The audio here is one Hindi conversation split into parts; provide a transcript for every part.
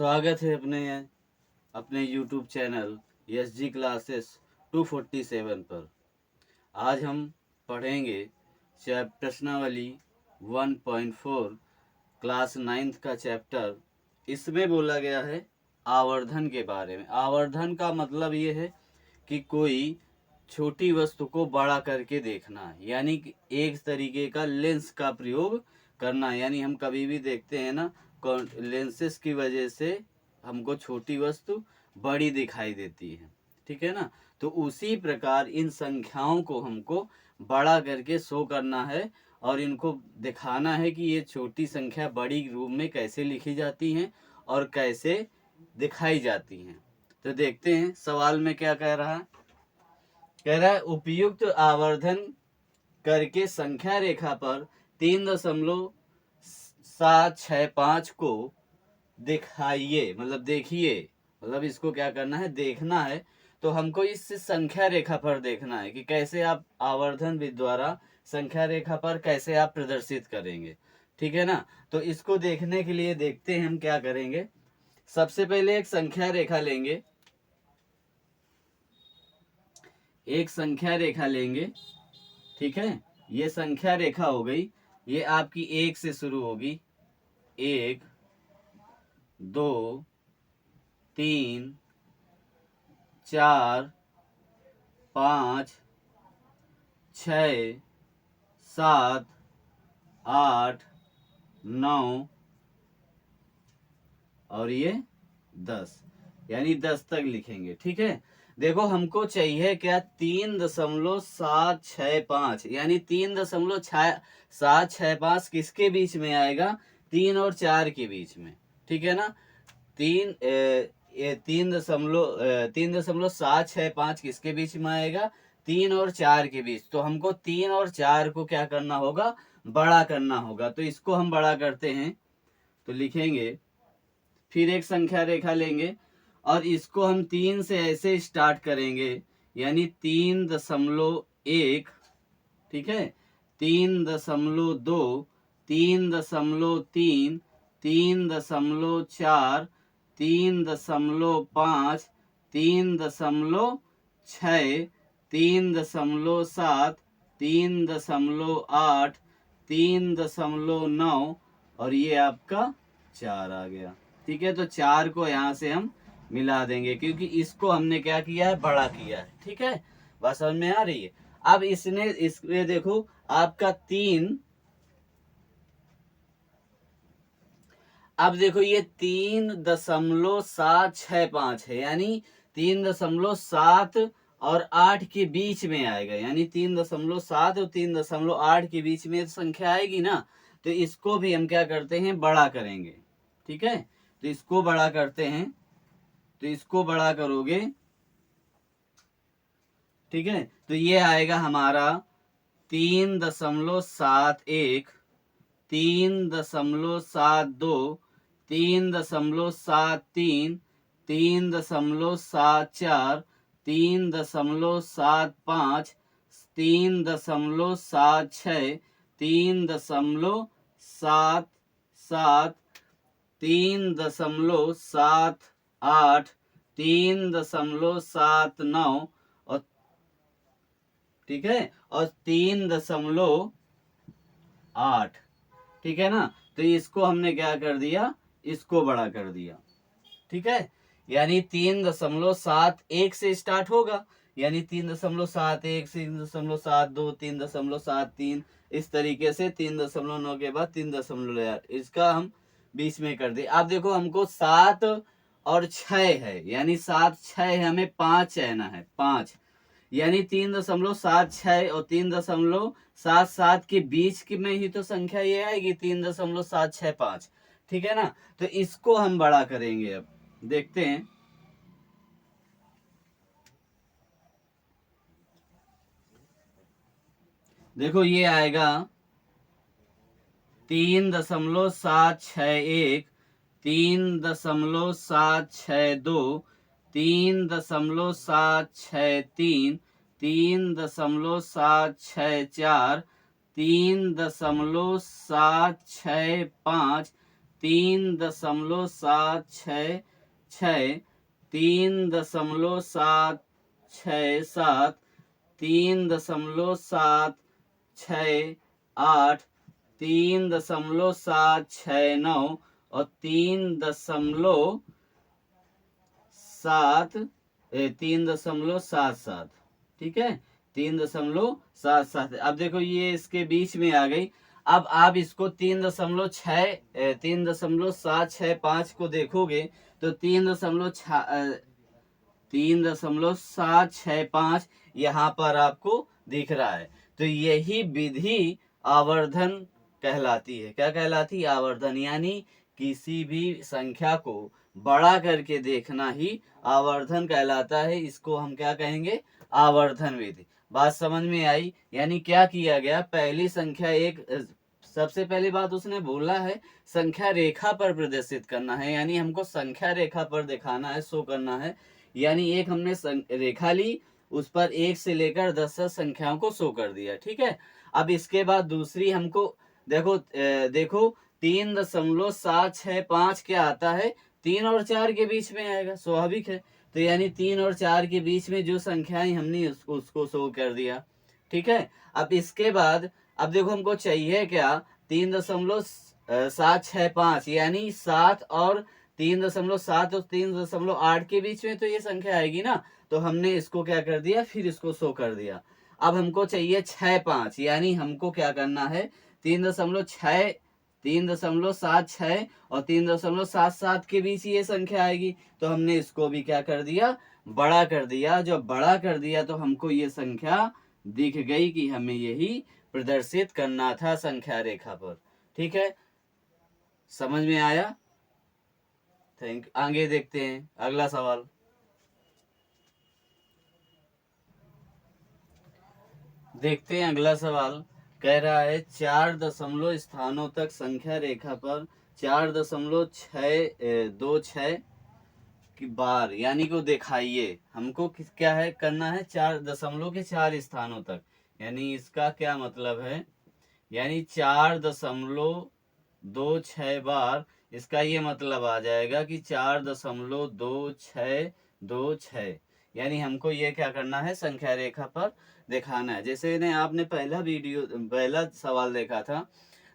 स्वागत है अपने YouTube चैनल SG क्लासेस 247 पर। आज हम पढ़ेंगे प्रश्नावली 1.4 क्लास 9th का चैप्टर। इसमें बोला गया है आवर्धन के बारे में। आवर्धन का मतलब ये है कि कोई छोटी वस्तु को बड़ा करके देखना है, यानी कि एक तरीके का लेंस का प्रयोग करना। यानी हम कभी भी देखते हैं ना, लेंसेस की वजह से हमको छोटी वस्तु बड़ी दिखाई देती है, ठीक है ना। तो उसी प्रकार इन संख्याओं को हमको बड़ा करके शो करना है और इनको दिखाना है कि ये छोटी संख्या बड़ी रूप में कैसे लिखी जाती हैं और कैसे दिखाई जाती हैं। तो देखते हैं सवाल में क्या कह रहा है। कह रहा है उपयुक्त आवर्धन करके संख्या रेखा पर 3.765 को दिखाइए। मतलब देखिए, मतलब इसको क्या करना है, देखना है। तो हमको इस संख्या रेखा पर देखना है कि कैसे आप आवर्धन विधि द्वारा संख्या रेखा पर कैसे आप प्रदर्शित करेंगे, ठीक है ना। तो इसको देखने के लिए देखते हैं हम क्या करेंगे। सबसे पहले एक संख्या रेखा लेंगे, एक संख्या रेखा लेंगे, ठीक है। ये संख्या रेखा हो गई। ये आपकी 1 से शुरू होगी। 1 2 3 4 5 6 7 8 9 और ये 10, यानी 10 तक लिखेंगे, ठीक है। देखो हमको चाहिए क्या, 3.765, यानी 3.765 किसके बीच में आएगा, 3 और 4 के बीच में, ठीक है ना। 3.765 किसके बीच में आएगा, 3 और 4 के बीच। तो हमको 3 और 4 को क्या करना होगा, बड़ा करना होगा। तो इसको हम बड़ा करते हैं, तो लिखेंगे, फिर एक संख्या रेखा लेंगे और इसको हम 3 से ऐसे स्टार्ट करेंगे, यानी 3.1, ठीक है, 3.2, 3.3, 3.4, 3.5, 3.6, 3.7, 3.8, 3.9 और ये आपका 4 आ गया, ठीक है। तो 4 को यहाँ से हम मिला देंगे क्योंकि इसको हमने क्या किया है, बड़ा किया है, ठीक है। बात समझ में आ रही है। अब इसमें देखो आपका 3, अब देखो ये 3.765 है, यानी 3.7 और 8 के बीच में आएगा, यानी 3.7 और 3.8 के बीच में संख्या आएगी ना। तो इसको भी हम क्या करते हैं, बड़ा करेंगे, ठीक है। तो इसको बड़ा करते हैं, तो इसको बड़ा करोगे, ठीक है। तो ये आएगा हमारा 3.71, 3.72, 3.73, 3.74, 3.75, 3.76, 3.77, 3.78, 3.79 और, ठीक है, और 3.8, ठीक है ना। तो इसको हमने क्या कर दिया, इसको बड़ा कर दिया, ठीक है। यानी 3.71 से स्टार्ट होगा, यानी 3.71, 3.72, 3.73, इस तरीके से 3.9 के बाद 3.8, इसका हम 20 में कर दिए। अब देखो हमको 7 और 6 है, यानी 7 6 है, हमें 5 कहना है, 5, यानी 3.76 और 3.77 के बीच की में ही तो संख्या ये आएगी, 3.765, ठीक है ना। तो इसको हम बड़ा करेंगे। अब देखते हैं, देखो ये आएगा 3.761, 3.762, 3.763, 3.764, 3.765, 3.766, 3.767, 3.768, 3.769 और 3.77, ठीक है, 3.77। अब देखो ये इसके बीच में आ गई। अब आप इसको 3.765 को देखोगे तो 3.765 यहाँ पर आपको दिख रहा है। तो यही विधि आवर्धन कहलाती है। क्या कहलाती है? आवर्धन। यानी किसी भी संख्या को बड़ा करके देखना ही आवर्धन कहलाता है। इसको हम क्या कहेंगे? आवर्धन विधि। बात समझ में आई? यानी क्या किया गया, पहली संख्या एक, सबसे पहली बात उसने बोला है संख्या रेखा पर प्रदर्शित करना है, यानी हमको संख्या रेखा पर दिखाना है, शो करना है। यानी एक हमने रेखा ली, उस पर 1 से लेकर 10 तक संख्याओं को शो कर दिया, ठीक है। अब इसके बाद दूसरी हमको देखो 3.765 क्या आता है? 3 और 4 के बीच में आएगा, स्वाभाविक है। तो यानी 3 और 4 के बीच में जो संख्याएं हमने उसको शो कर दिया, ठीक है। अब इसके बाद अब देखो हमको चाहिए क्या? 3.765, यानी 7 और 3.7 और 3.8 के बीच में तो ये संख्या आएगी ना। तो हमने इसको क्या कर दिया, फिर इसको शो कर दिया। अब हमको चाहिए 6.5, यानी हमको क्या करना है? 3.76 और 3.77 के बीच ये संख्या आएगी। तो हमने इसको भी क्या कर दिया? बड़ा कर दिया। जब बड़ा कर दिया तो हमको ये संख्या दिख गई कि हमें यही प्रदर्शित करना था संख्या रेखा पर, ठीक है। समझ में आया? आगे देखते हैं अगला सवाल। देखते हैं अगला सवाल। कह रहा है 4 दशमलव स्थानों तक संख्या रेखा पर 4.626 की बार, यानी को दिखाइए। हमको क्या है करना है? 4 दशमलव के 4 स्थानों तक, यानी इसका क्या मतलब है? यानी 4.26 बार, इसका ये मतलब आ जाएगा कि 4.2626, यानी हमको ये क्या करना है? संख्या रेखा पर दिखाना है। जैसे ने आपने पहला सवाल देखा था,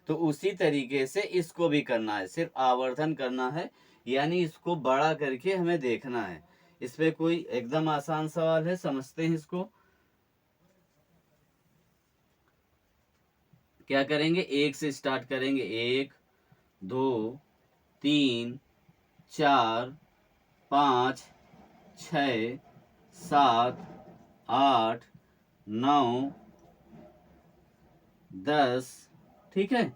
तो उसी तरीके से इसको भी करना है, सिर्फ आवर्धन करना है, यानी इसको बड़ा करके हमें देखना है। इस पे कोई एकदम आसान सवाल है, समझते हैं इसको। क्या करेंगे? 1 से स्टार्ट करेंगे। 1, 2, 3, 4, 5, 6, 7, 8, 9, 10, ठीक है।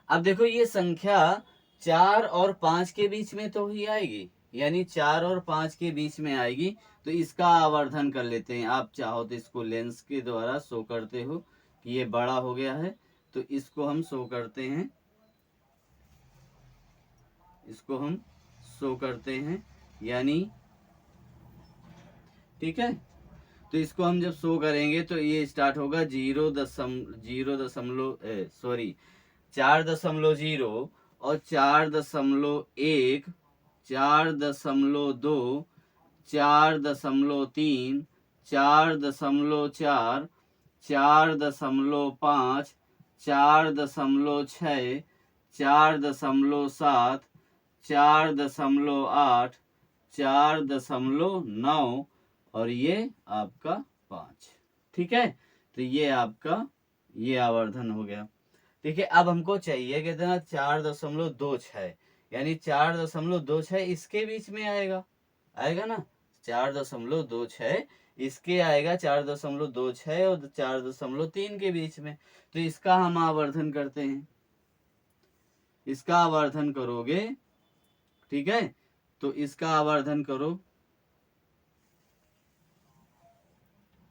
अब देखो ये संख्या 4 और 5 के बीच में तो ही आएगी, यानी 4 और 5 के बीच में आएगी। तो इसका आवर्धन कर लेते हैं। आप चाहो तो इसको लेंस के द्वारा शो करते हो कि ये बड़ा हो गया है, तो इसको हम शो करते हैं, इसको हम शो करते हैं, यानी ठीक है। तो इसको हम जब शो करेंगे तो ये स्टार्ट होगा 4.0 और 4.1, 4.2, 4.3, 4.4, 4.5, 4.6, 4.7, 4.8, 4.9 और ये आपका 5, ठीक है। तो ये आपका ये आवर्धन हो गया, ठीक है। अब हमको चाहिए कितना? 4.26, यानी 4.26 इसके बीच में आएगा, आएगा ना। 4.26 इसके आएगा, 4.26 और 4.3 के बीच में। तो इसका हम आवर्धन करते हैं, इसका आवर्धन करोगे, ठीक है। तो इसका आवर्धन करो,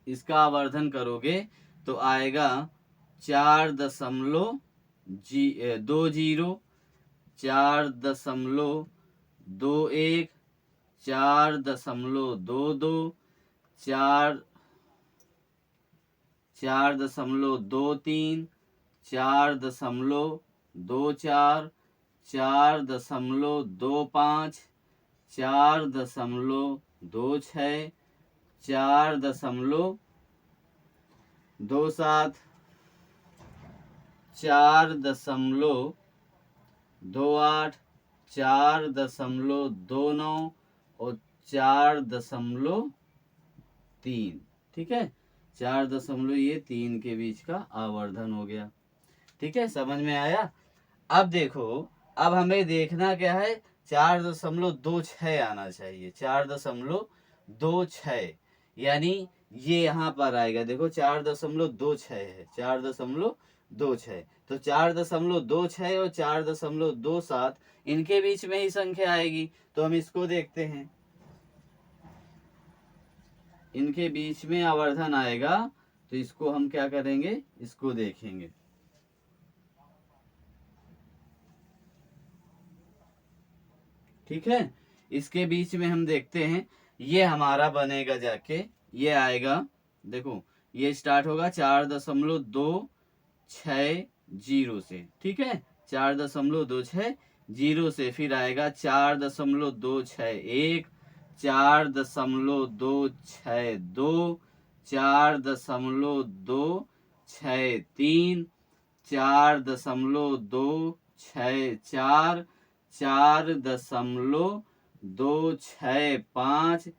इसका आवर्धन करोगे तो आएगा 4.20, 4.21, 4.22, 4.23, 4.24, 4.25, 4.26, 4.27, 4.28, 4.29 और 4.3। ठीक है, 4.3 के बीच का आवर्धन हो गया। ठीक है, समझ में आया। अब देखो, अब हमें देखना क्या है, 4.26 आना चाहिए, 4.26, यानी ये यहाँ पर आएगा। देखो 4.26 है, 4.26, तो 4.26 और 4.27 इनके बीच में ही संख्या आएगी। तो हम इसको देखते हैं, इनके बीच में आवर्धन आएगा, तो इसको हम क्या करेंगे, इसको देखेंगे। ठीक है, इसके बीच में हम देखते हैं, ये हमारा बनेगा जाके, ये आएगा। देखो ये स्टार्ट होगा 4.260 से। ठीक है, 4.260 से, फिर आएगा 4.261, 4.262, 4.263, 4.264, 4.265,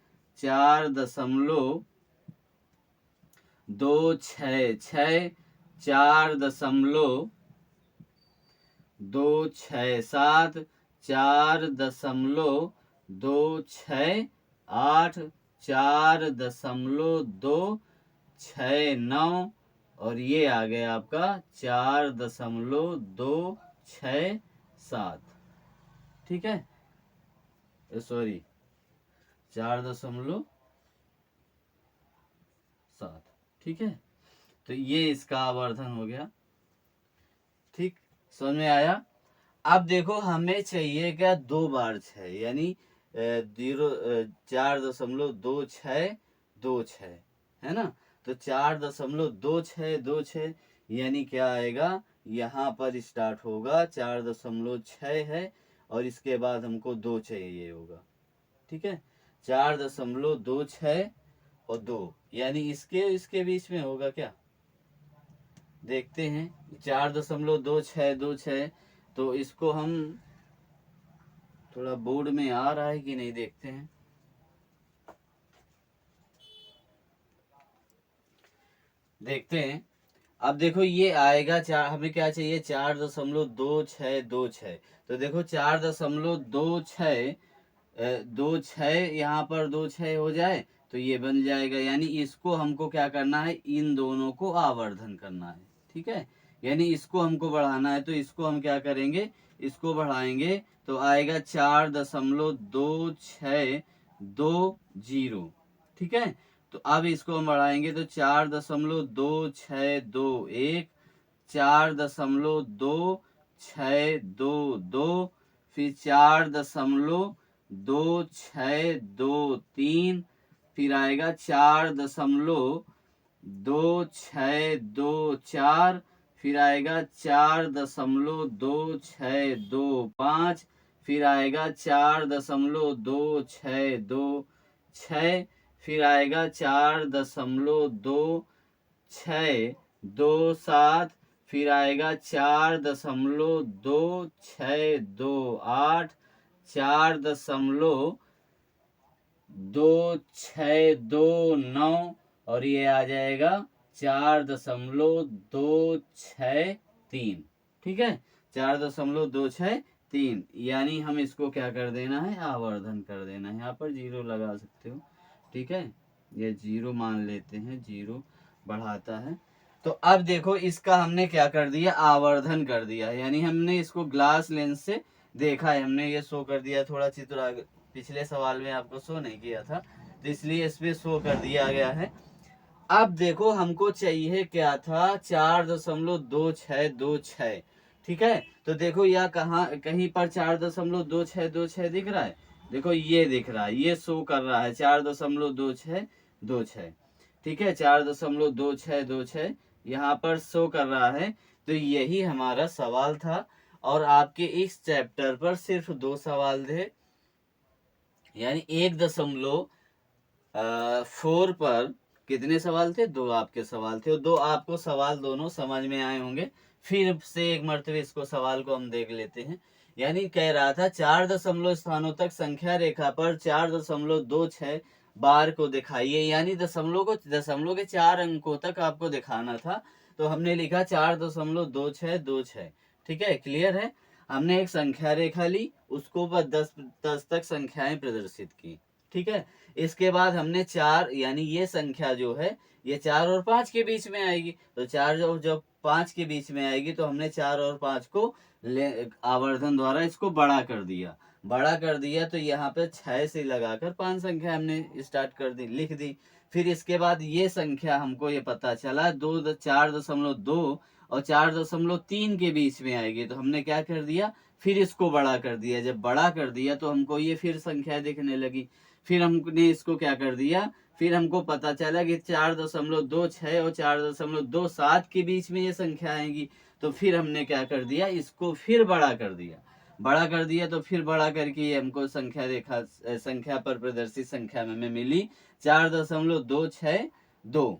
4.266, 4.267, 4.268, 4.269 और ये आ गया आपका 4.267। ठीक है, सॉरी 4.7। ठीक है, तो ये इसका आवर्धन हो गया। ठीक, समझ में आया। अब देखो हमें चाहिए क्या, 2 बार 6, यानी 4.2626 है ना। तो 4.2626 यानी क्या आएगा, यहाँ पर स्टार्ट होगा 4.6 है और इसके बाद हमको 2 चाहिए होगा। ठीक है, 4.26 और 2, यानी इसके बीच में होगा क्या, देखते हैं। 4.2626, तो इसको हम, थोड़ा बोर्ड में आ रहा है कि नहीं देखते हैं। देखते हैं, अब देखो ये आएगा हमें क्या चाहिए, 4.2626। तो देखो 4.26 यहाँ पर 26 हो जाए तो ये बन जाएगा, यानी इसको हमको क्या करना है, इन दोनों को आवर्धन करना है। ठीक है, यानी इसको हमको बढ़ाना है, तो इसको हम क्या करेंगे, इसको बढ़ाएंगे तो आएगा 4.2620। ठीक है, तो अब इसको हम बढ़ाएंगे तो 4.2621, 4.2622, फिर 4.2623, फिर आएगा 4.2624, फिर आएगा 4.2625, फिर आएगा 4.2626, फिर आएगा 4.2627, फिर आएगा 4.2628, 4.2629 और ये आ जाएगा 4.263। ठीक है, 4.263, यानी हम इसको क्या कर देना है, आवर्धन कर देना है। यहाँ पर 0 लगा सकते हो। ठीक है, ये 0 मान लेते हैं, 0 बढ़ाता है। तो अब देखो इसका हमने क्या कर दिया, आवर्धन कर दिया, यानी हमने इसको ग्लास लेंस से देखा है, हमने ये शो कर दिया। थोड़ा चित्र पिछले सवाल में आपको शो नहीं किया था, तो इसलिए इसमें शो कर दिया गया है। अब देखो हमको चाहिए क्या था, 4.2626। ठीक है, तो देखो यह कहीं पर 4.2626 दिख रहा है। देखो ये दिख रहा है, ये शो कर रहा है 4.2626। ठीक है, 4.2626 यहाँ पर शो कर रहा है। तो यही हमारा सवाल था और आपके इस चैप्टर पर सिर्फ 2 सवाल थे, यानी 1.4 पर कितने सवाल थे? 2 आपके सवाल थे, और 2 आपको सवाल दोनों समझ में आए होंगे। फिर से एक मर्तबे इसको सवाल को हम देख लेते हैं। यानी कह रहा था 4 दशमलव स्थानों तक संख्या रेखा पर 4.26 बार को दिखाइए, यानी दशमलव के 4 अंकों तक आपको दिखाना था। तो हमने लिखा 4.2626। ठीक है, क्लियर है। हमने एक संख्या रेखा ली, उसको पर 10 तक संख्याएं प्रदर्शित की। ठीक है, इसके बाद हमने 4, यानी ये संख्या जो है ये 4 और 5 के बीच में आएगी, तो 4 और जब 5 के बीच में आएगी तो हमने 4 और 5 को आवर्धन द्वारा इसको बड़ा कर दिया। तो यहाँ पे 6 से लगाकर 5 संख्या हमने स्टार्ट कर दी, लिख दी। फिर इसके बाद ये संख्या हमको ये पता चला 4.2 और 4.3 के बीच में आएगी, तो हमने क्या कर दिया, फिर इसको बड़ा कर दिया। जब बड़ा कर दिया तो हमको ये फिर संख्या दिखने लगी। फिर हमने इसको क्या कर दिया, फिर हमको पता चला कि 4.26 और 4.27 के बीच में ये संख्या आएगी, तो फिर हमने क्या कर दिया, इसको फिर बड़ा कर दिया। तो फिर बड़ा करके ये हमको संख्या पर प्रदर्शित संख्या में मिली 4.262।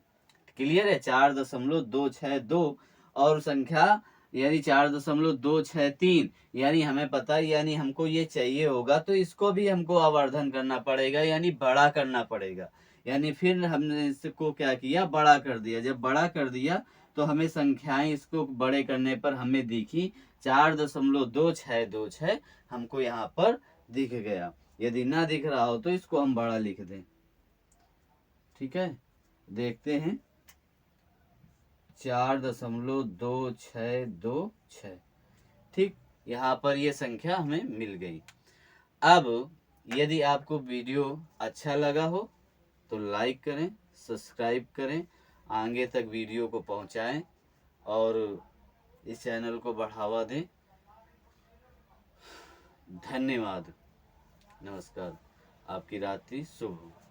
क्लियर है, 4.262। और संख्या यानी 4.263, यानी हमें पता है, यानी हमको ये चाहिए होगा, तो इसको भी हमको आवर्धन करना पड़ेगा, यानी बड़ा करना पड़ेगा। यानी फिर हमने इसको क्या किया, बड़ा कर दिया। जब बड़ा कर दिया तो हमें संख्याएं इसको बड़े करने पर हमें दिखी 4.2626 हमको यहाँ पर दिख गया। यदि ना दिख रहा हो तो इसको हम बड़ा लिख दें। ठीक है, देखते हैं 4.2626। ठीक, यहाँ पर ये संख्या हमें मिल गई। अब यदि आपको वीडियो अच्छा लगा हो तो लाइक करें, सब्सक्राइब करें, आगे तक वीडियो को पहुंचाएं और इस चैनल को बढ़ावा दें। धन्यवाद, नमस्कार, आपकी रात्रि शुभ हो।